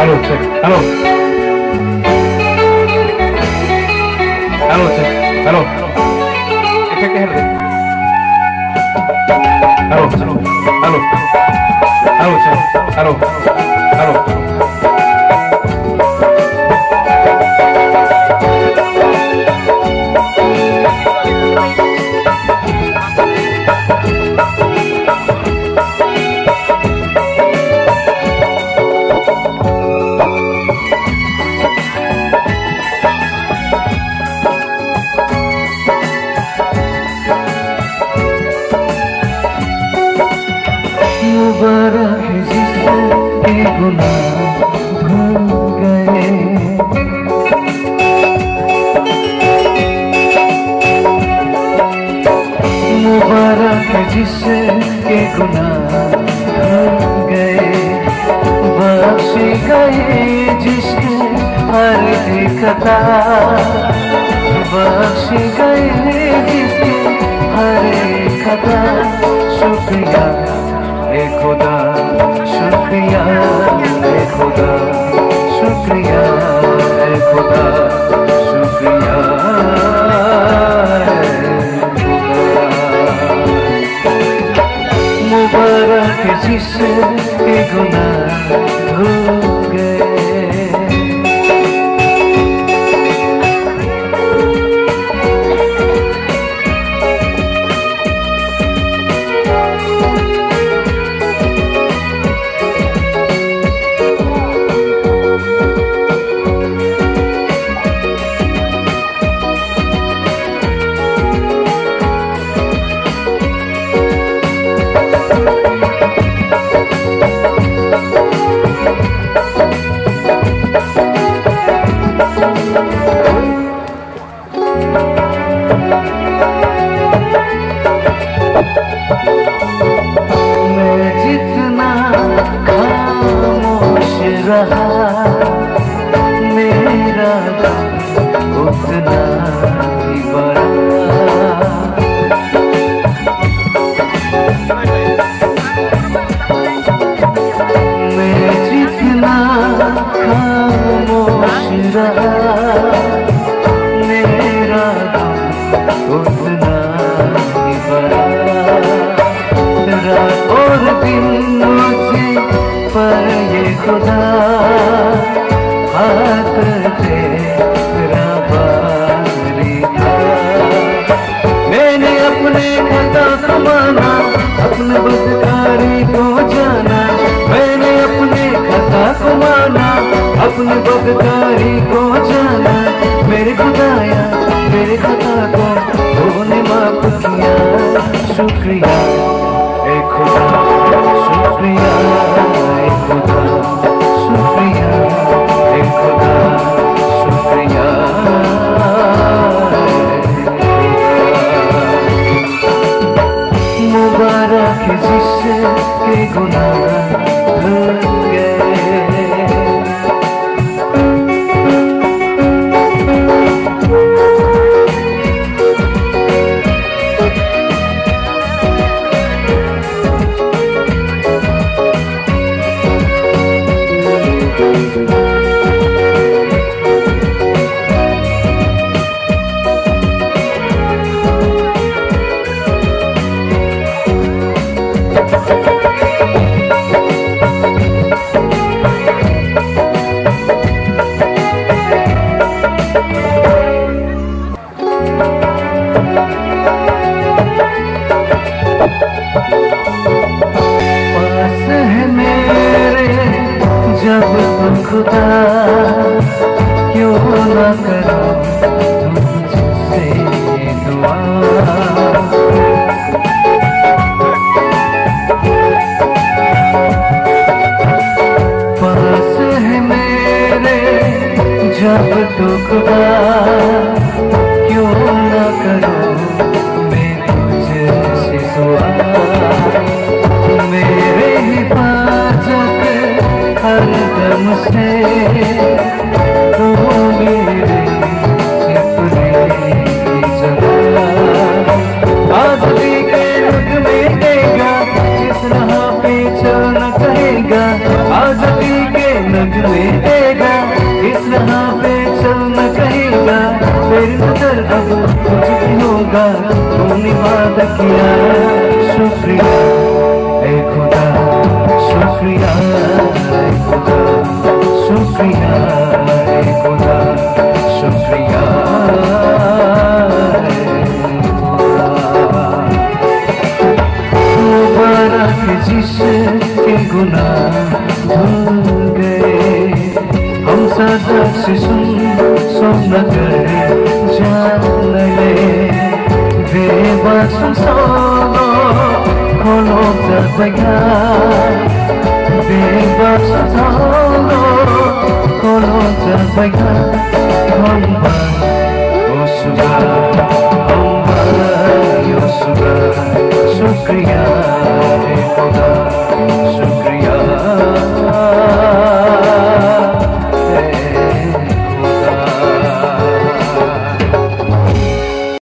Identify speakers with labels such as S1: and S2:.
S1: Hello, check. Hello. Hello, check. Hello. Effect hello. Hello, hello. Hello. Hello, check. Hello. Hello.
S2: मुबारक जिसके गुनाह धुल गए, मुबारक जिसके गुनाह धुल गए, बख्शे गए जिसके हर एक खता, बख्शे गए जिसके हर एक खता। शुक्रिया ए खुदा, शुक्रिया ए खुदा, शुक्रिया ए खुदा, शुक्रिया ए खुदा। मुबारक जिसके गुनाह धुल गए। मैं जितना खामोश रहा, मेरा गम उतना ही बढ़ा। मैं जितना खामोश रहा, मेरा गम उतना ही बढ़ा। रात और दिन मुझे पर ये खुदा हाथ तेरा बारी था। मैंने अपने खता को माना, अपने बदकारी को जाना। मैंने अपने खता को माना, अपने बदकारी को जाना। मेरे खुदाया मेरे खता को तूने माफ किया। शुक्रिया ए खुदा, शुक्रिया ए खुदा, शुक्रिया ए खुदा, शुक्रिया ए खुदा। मुबारक जिसके गुनाह धुल गए। पास है मेरे जब तुम खुदा, क्यों न करो तुझसे दुआ। पास है मेरे जब तू खुदा, क्यों न करो मैं तुझसे दुआ। मेरे हिफाजत हर दम से तू मेरे छिपने की जगह। आदमी के रुख में देगा, जिस राह पे चलना कहेगा। आदमी के लगेगा, इस राह पे चलना कहेगा, तेरी नजर अब कुछ भी होगा, तूने वादा किया। शुक्रिया ऐ खुदा, शुक्रिया ऐ खुदा, शुक्रिया ऐ खुदा, शुक्रिया मुबारक जिसके गुनाह धुल गए, हम सदा से सुन गए जान ले, बेबस सोलो खोलो दरवाजा, बेबस सोलो खोलो दरवाजा, हम ओ सुबह, हम ओ सुबह, शुक्रिया ऐ खुदा।